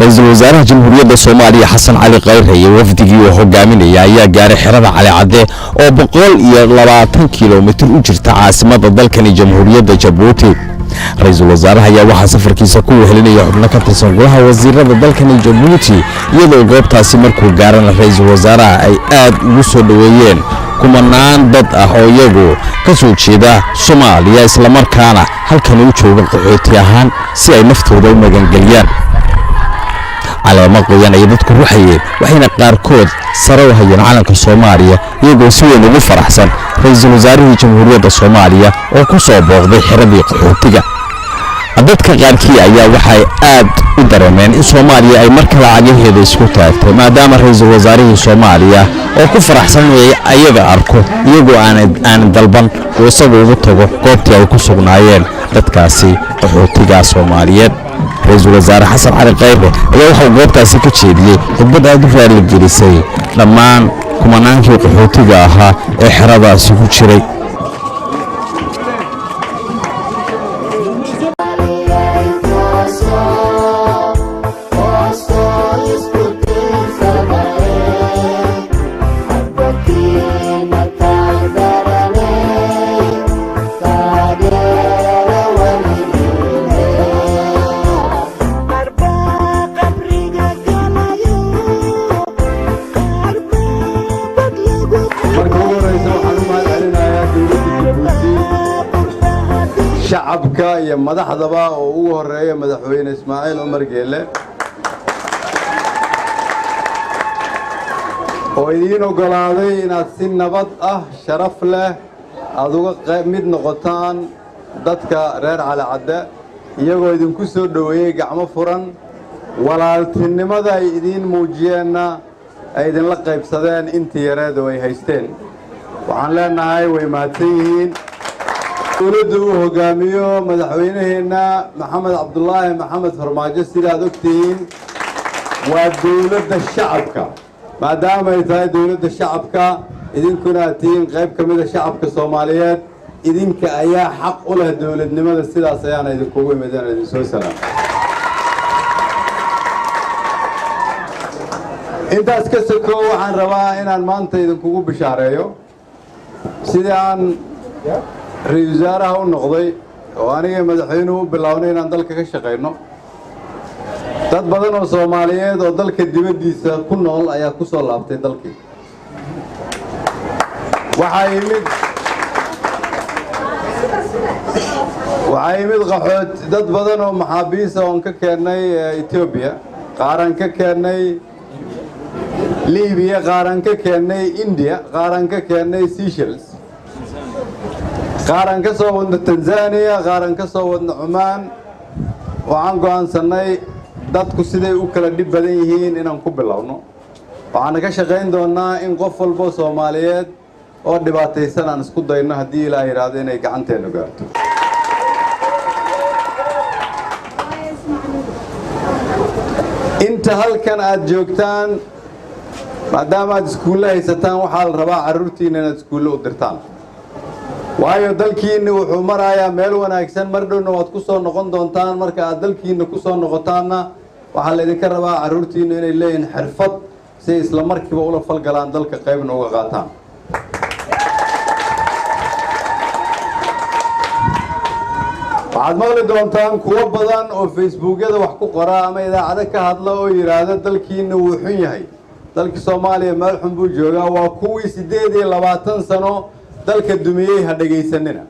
رئيس الوزراء جمهورية الصومالية حسن علي قيرهي وفدي وهجامينيا ayaa gaaray xerada Cali Cadde oo 120 kiiloomitir u jirta caasimadda dalkani Jamhuuriyadda Djibouti. Ra'iisul Wasaaraha ayaa waxa safarkiisa ku wehelinaya xubno ka tirsan golaha wasiirada dalkani Djibouti iyadoo goobtaasi markuu gaarana ra'iisul wasaaraha ay aad ugu soo dhaweeyeen kumanaan dad ah oo iyagu ka soo jeeda Soomaaliya isla markaana halkan u jooga qaxooti ahaan si ay naftooda u magangeliyaan. على قويان ay dadku ruuxayeen waxayna qaarkood sare u hayeen calanka Soomaaliya iyagoo si weyn ugu faraxsan ra'iisul wasaaraha Jamhuuriyadda Soomaaliya oo ku soo booqday xiradii qaxootiga. dadka qaarkii ayaa waxay aad u dareemeen in Soomaaliya ay mar kale cagaheeda isku taagtay maadaama ra'iisul wasaaraha Soomaaliya oo ku faraxsan ayaga arko iyagoo aan dalban oo isagu ugu tago goobtii ay ku sugnaayeen dadkaasi qaxootiga Soomaaliyeed. رئيس الوزراء حسن علي قيرهي ayaa waxa uu goobtaasi ka jeediyay khudbad aad u raali gelisay dhammaan kumanaankii qaxootiga ahaa ee xeradaasi ku jiray. shacabka iyo madaxdaba oo ugu horeeya madaxweyne Ismaaciil Umar Geele oo idin ogolaaday inaad si nabad ah sharaf leh aad uga mid noqotaan dadka reer Cali Cadde iyagoo idinku soo dhaweeyay gacmo furan walaaltinimada ay idin muujiyeenna ay idin la qaybsadeen intii yareed oo ay haysteen. waxaan leenahay way mahadsan yihiin dowladda uu hogaamiyo madaxweynaheena Maxamed Cabdullaahi Maxamed Farmaajo sidaad ogtihiin waa dowladda shacabka maadaama ay tahay dowladda shacabka idinkuna tihiin qayb ka mid ah shacabka Soomaaliyeed idinka ayaa xaq u leh dowladnimada sidaas ayaan idinkugu imideen idin soo salaam. intaas ka soo waxaan rabaa inaan maanta idinkugu bishaareeyo sidii aan رئيس الوزراء النقضي وأنا مدحينه باللوني إن ذلك كشقينه تطبقنا الصومالية وذلك الدبديس كنا الله يا كسر لابت ذلك وعايمد قحوت تطبقنا محابيس وانك كأني إثيوبيا قارن كأني ليبيا قارن كأني إنديا قارن كأني سيشلز قارن كسو ودن تنزانيا قارن كسو ودن عمان وعن قوان سناي dadku siday u kala dib badan yihiin inaan ku bilowno waxaan ka shaqeyn doonaa in qof walba Soomaaliyeed oo dhibaataysan aan isku dayno hadii Ilaahay yiraahdo inay gacanteena gaarto. inta halkan aad joogtaan maadaama aad iskuulle haysataan waxaa la rabaa carruurtiina inaad iskuulle u dirtaan waayo dalkiina wuxuu marayaa meel wanaagsan mar dhowna waad ku soo noqon doontaan marka aad dalkiina ku soo noqotaana waxa la idinka rabaa carruurtiina inay leeyihiin xirfad si isla markiiba ula falgalaan dalka qaybna uga qaataan. waxaad maqli doontaan kuwa badan oo facebookyada wax ku qora ama idaacada ka hadla oo yiraahdo dalkiina wuu xun yahay dalka Soomaaliya meel xun buu joogaa waa kuwii 28 sano dalka dumiyay ha dhageysanina.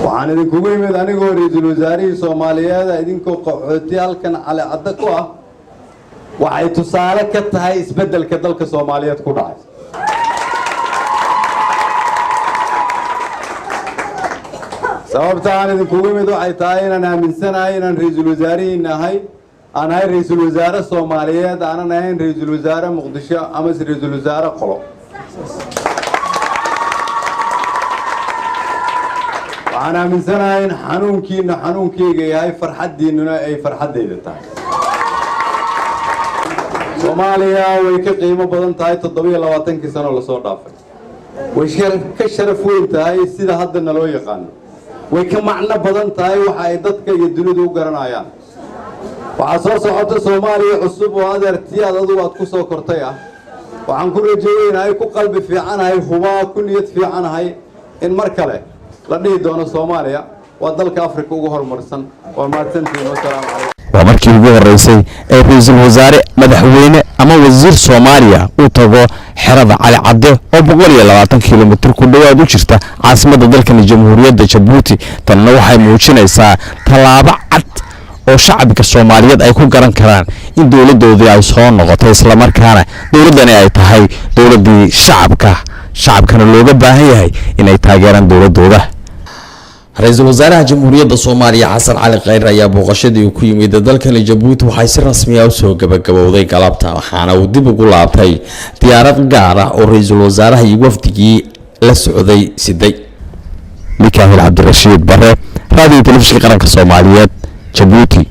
waxaan idinkugu imid anigoo ra'iisul wasaaraha Soomaaliyeed idinkoo qaxooti halkan Cali Cadde ku ah waxay tusaale ka tahay isbeddelka dalka Soomaaliyeed ku dhacay. sababta aan idinkugu imid waxay tahay inaan aaminsanahay inaan ra'iisul wasaarihiina ahay aan ahay ra'iisul wasaare Soomaaliyeed aanan ahayn ra'iisul wasaare Muqdisho ama ra'iisul wasaare qolo. waxaan aaminsanahay in xanuunkiina xanuunkeyga yahay farxadiinuna ay farxadeyda tahay. Soomaaliya way ka qiimo badan tahay 27 sano la soo dhaafay way ka sharaf weyn tahay sida hadda naloo yaqaan way ka macno badan tahay waxa ay dadka iyo dunida u garanayaan. waxaa soo socota Soomaaliya cusub oo adeertii adigu aad ku soo kortay ah. waxaan ku rajaynayaa ku qalbi fiicanahay hubaa ku niyad fiicanahay in mar kale la dhihi doono Soomaaliya waa dalka Afrika ugu horumarsan. waa mahadsantiin. wassalaamu calaykum. waa markii ugu horeysay ee ra'iisul wasaare madaxweyne ama wasiir Soomaaliya uu tago xerada Cali Cadde oo 120 kiiloomitir ku dhawaad u jirta caasimadda dalkan Jamhuuriyadda Jabuuti. tanna waxay muujinaysaa tallaabo cad oo shacabka Soomaaliyeed ay ku garan karaan in dawladoodu ay soo noqotay isla markaana dawladani ay tahay dawladii shacabkana looga baahan yahay inay taageeraan dawladooda. ra'iisul wasaaraha Jamhuuriyadda Soomaaliya Xasan Cali Khayre ayaa booqashadii ku yimid dalkan Jabuuti waxay si rasmi ah u soo gabagabowday galabta, waxaana uu dib ugu laabtay diyaarad gaar ah oo ra'iisul wasaaraha iyo wafdigii la socday siday. Mikael Cabdirashiid Bare, Radio Telefishinka Qaranka Soomaaliyeed, Jabuuti.